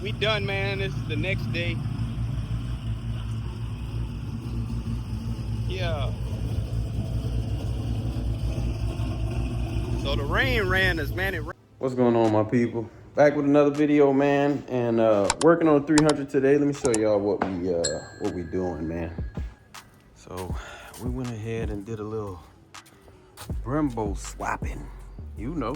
we done, man. This is the next day. Yeah. So the rain ran us, man. What's going on, my people? Back with another video, man, and working on 300 today. Let me show y'all what we doing, man. So we went ahead and did a little Brembo swapping, you know.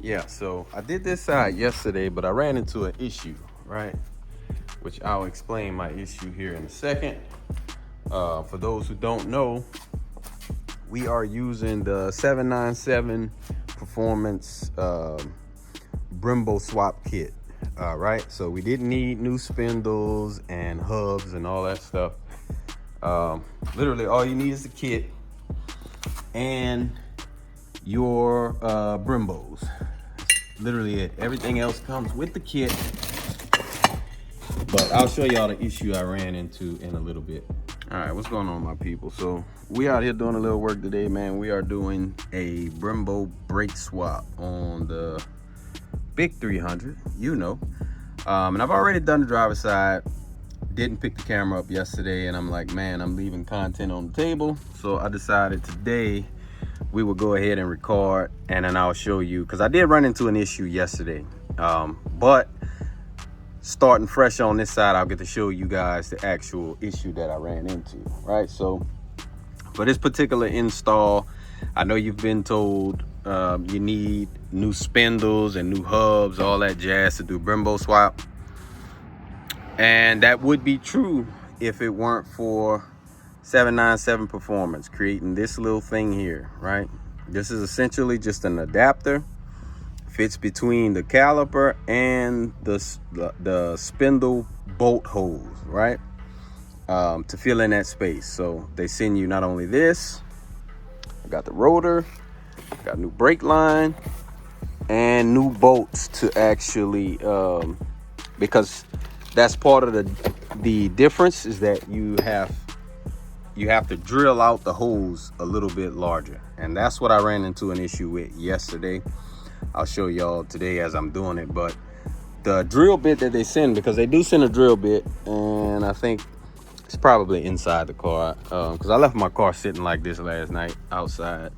Yeah, so I did this side yesterday, but I ran into an issue, right? Which I'll explain my issue here in a second. For those who don't know, we are using the 797 Performance Brembo swap kit, right? So we didn't need new spindles and hubs and all that stuff. Literally all you need is the kit and your Brembos. Literally it. Everything else comes with the kit. But I'll show y'all the issue I ran into in a little bit. All right, what's going on, my people? So we out here doing a little work today, man. We are doing a Brembo brake swap on the big 300, you know. And I've already done the driver's side. Didn't pick the camera up yesterday, and I'm like, man, I'm leaving content on the table. So I decided today we will go ahead and record, and then I'll show you, because I did run into an issue yesterday. But starting fresh on this side, I'll get to show you guys the actual issue that I ran into, right? So for this particular install, I know you've been told you need new spindles and new hubs, all that jazz to do Brembo swap. And that would be true if it weren't for 797 Performance creating this little thing here, right? This is essentially just an adapter. Fits between the caliper and the spindle bolt holes, right? To fill in that space. So they send you not only this, I got the rotor, got new brake line, and new bolts to actually, because that's part of the difference, is that you have to drill out the holes a little bit larger. And that's what I ran into an issue with yesterday. I'll show y'all today as I'm doing it. But the drill bit that they send, because they do send a drill bit, and I think it's probably inside the car, because I left my car sitting like this last night outside.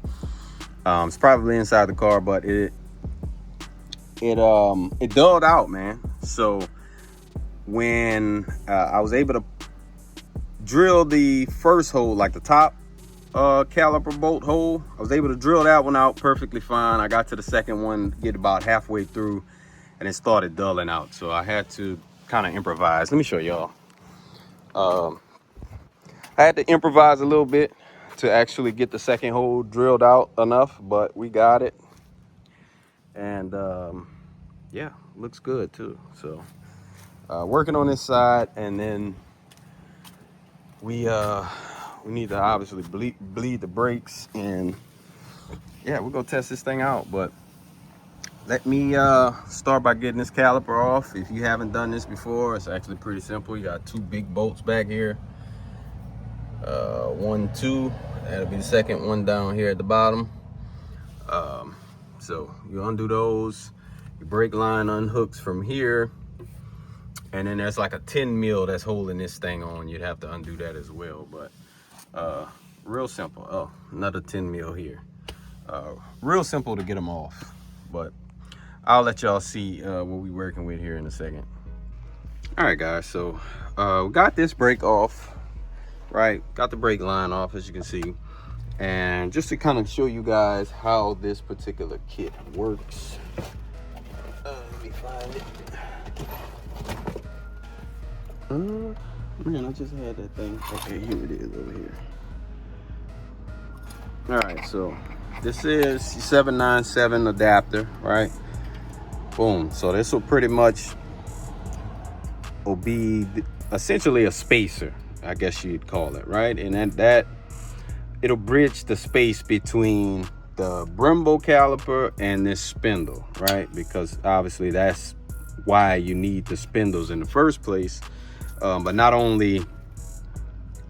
It's probably inside the car, but it dulled out, man. So when I was able to drill the first hole, like the top caliper bolt hole, I was able to drill that one out perfectly fine. I got to the second one, get about halfway through, and it started dulling out. So I had to kind of improvise. Let me show y'all. I had to improvise a little bit to actually get the second hole drilled out enough, but we got it. And yeah, looks good too. So working on this side, and then we need to obviously bleed the brakes, and yeah, we're gonna test this thing out. But let me start by getting this caliper off. If you haven't done this before, it's actually pretty simple. You got two big bolts back here, 1, 2, that'll be the second one down here at the bottom. So you undo those, your brake line unhooks from here, and then there's like a 10 mil that's holding this thing on. You'd have to undo that as well, but real simple. Oh, another 10 mil here. Real simple to get them off, but I'll let y'all see what we're working with here in a second. All right, guys, so we got this brake off, right? Got the brake line off, as you can see. And just to kind of show you guys how this particular kit works, let me find it. Man, I just had that thing. Okay, here it is over here. All right, so this is 797 adapter, right? Boom. So this will pretty much be essentially a spacer, I guess you'd call it, right? And then that it'll bridge the space between the Brembo caliper and this spindle, right? Because obviously that's why you need the spindles in the first place. But not only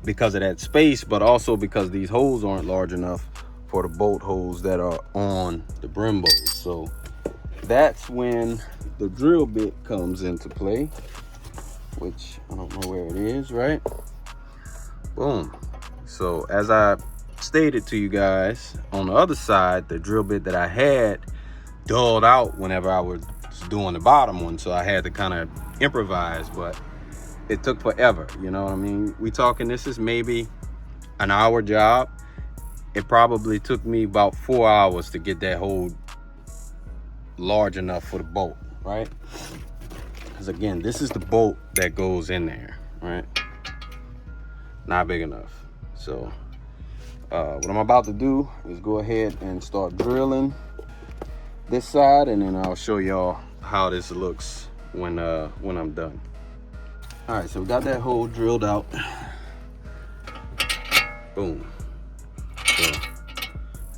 because of that space, but also because these holes aren't large enough for the bolt holes that are on the Brembos. So that's when the drill bit comes into play, which I don't know where it is, right? Boom. So as I stated to you guys, on the other side, the drill bit that I had dulled out whenever I was doing the bottom one, so I had to kind of improvise, but it took forever, you know what I mean? We talking, this is maybe an hour job. It probably took me about 4 hours to get that hole large enough for the bolt, right? Because again, this is the bolt that goes in there, right? Not big enough. So what I'm about to do is go ahead and start drilling this side, and then I'll show y'all how this looks when I'm done. All right, so we got that hole drilled out. Boom. So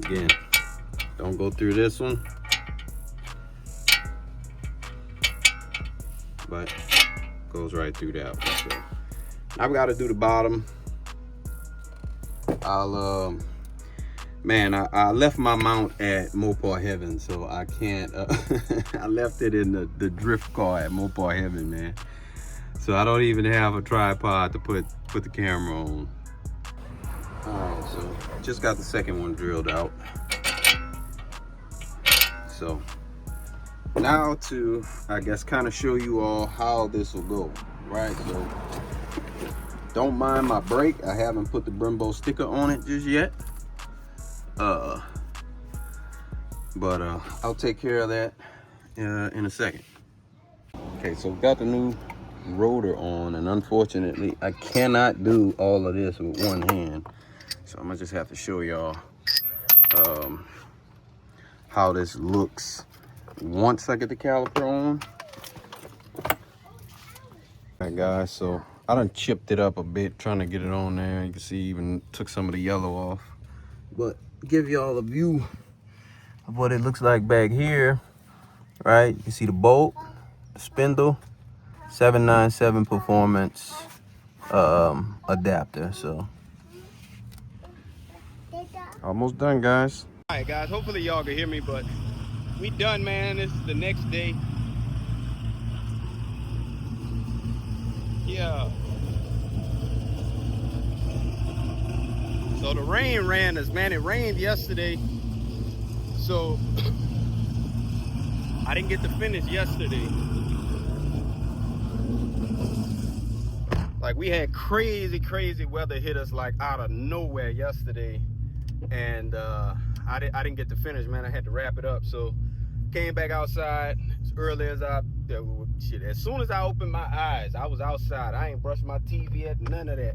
again, don't go through this one, but goes right through that one. So I've got to do the bottom. I'll man, I left my mount at Mopar Heaven, so I can't I left it in the drift car at Mopar Heaven, man. So I don't even have a tripod to put the camera on. All right, so just got the second one drilled out. So now to, I guess, kind of show you all how this will go, right? So don't mind my brake. I haven't put the Brembo sticker on it just yet. But I'll take care of that in a second. Okay, so we've got the new rotor on, and unfortunately I cannot do all of this with one hand, so I'm gonna just have to show y'all how this looks once I get the caliper on. All right guys, so I done chipped it up a bit trying to get it on there. You can see even took some of the yellow off, but give y'all a view of what it looks like back here, right? You see the bolt, the spindle, 797 performance adapter. So almost done, guys. All right guys, hopefully y'all can hear me, but we done, man. This is the next day. Yeah, so the rain ran us, man. It rained yesterday, so I didn't get to finish yesterday. Like, we had crazy weather hit us like out of nowhere yesterday, and I didn't get to finish, man. I had to wrap it up. So came back outside as early as as soon as I opened my eyes, I was outside. I ain't brushed my teeth yet, none of that.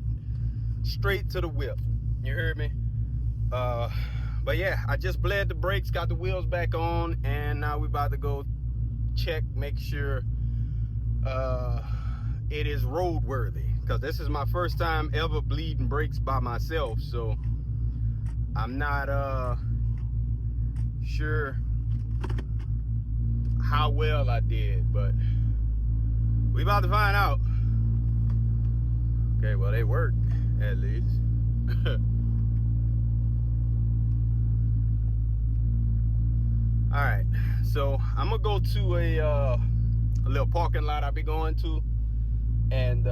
Straight to the whip. You heard me? But yeah, I just bled the brakes, got the wheels back on, and now we about to go check, make sure it is roadworthy, because this is my first time ever bleeding brakes by myself, so I'm not sure how well I did, but we about to find out. Okay, well, they work at least. All right, so I'm gonna go to a little parking lot I'll be going to, and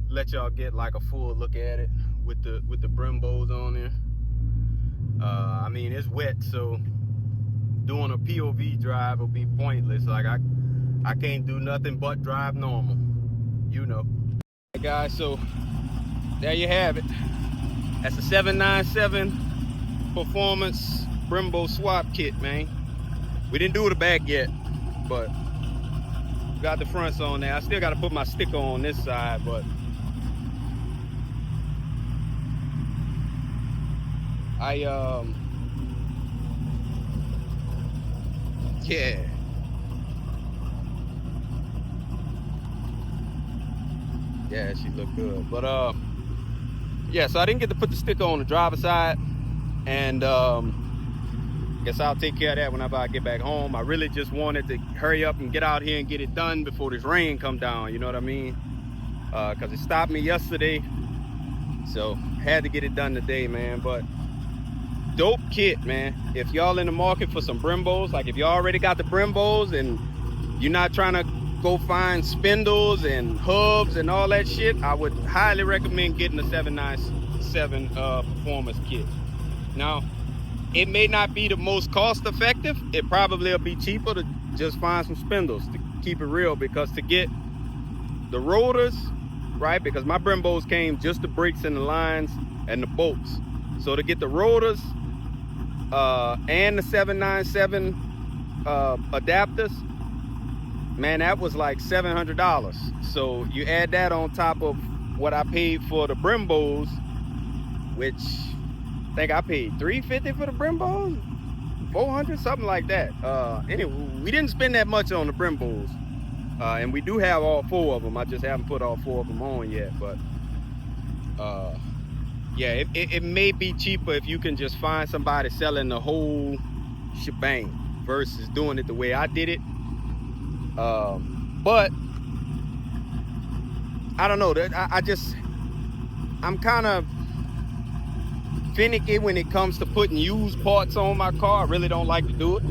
let y'all get like a full look at it with the Brembos on there. I mean, it's wet, so doing a POV drive will be pointless. Like, I can't do nothing but drive normal, you know. Hey guys, so there you have it. That's a 797 performance Brembo swap kit, man. We didn't do the back yet, but got the fronts on there. I still got to put my sticker on this side, but yeah. Yeah, she looked good. But yeah, so I didn't get to put the sticker on the driver's side, and guess I'll take care of that whenever I get back home. I really just wanted to hurry up and get out here and get it done before this rain come down, you know what I mean? Because it stopped me yesterday, so had to get it done today, man. But dope kit, man. If y'all in the market for some Brembos, like if you already got the Brembos and you're not trying to go find spindles and hubs and all that shit, I would highly recommend getting the 797 performance kit. Now, it may not be the most cost effective. It probably will be cheaper to just find some spindles, to keep it real, because to get the rotors, right, because my Brembos came just the brakes and the lines and the bolts. So to get the rotors and the 797 adapters, man, that was like $700. So you add that on top of what I paid for the Brembos, which I think I paid $350 for the Brembos, $400, something like that. Anyway, we didn't spend that much on the Brembos, and we do have all 4 of them. I just haven't put all 4 of them on yet, but yeah, it may be cheaper if you can just find somebody selling the whole shebang versus doing it the way I did it. But I don't know, I'm kind of finicky when it comes to putting used parts on my car. I really don't like to do it.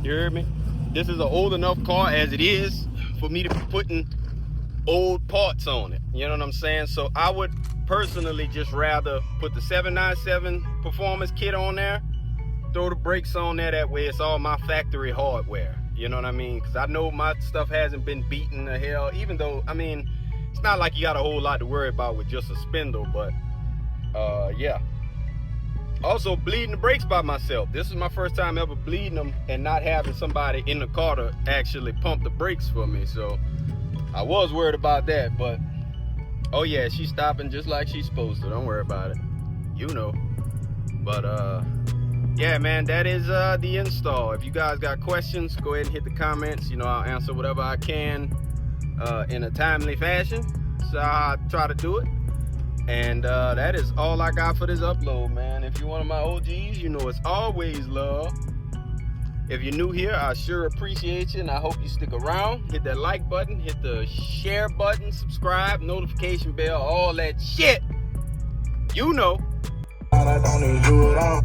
You hear me? This is an old enough car as it is for me to be putting old parts on it. You know what I'm saying? So I would personally just rather put the 797 performance kit on there, throw the brakes on there. That way it's all my factory hardware. You know what I mean? Because I know my stuff hasn't been beaten to hell, even though, I mean, it's not like you got a whole lot to worry about with just a spindle, but yeah. Also, bleeding the brakes by myself. This is my first time ever bleeding them and not having somebody in the car to actually pump the brakes for me. So I was worried about that, but oh yeah, she's stopping just like she's supposed to. Don't worry about it. You know. But yeah, man, that is the install. If you guys got questions, go ahead and hit the comments. You know, I'll answer whatever I can in a timely fashion. So I try to do it. And that is all I got for this upload, man. If you're one of my OGs, you know it's always love. If you're new here, I sure appreciate you, and I hope you stick around. Hit that like button, hit the share button, subscribe, notification bell, all that shit. You know. I don't even do it all.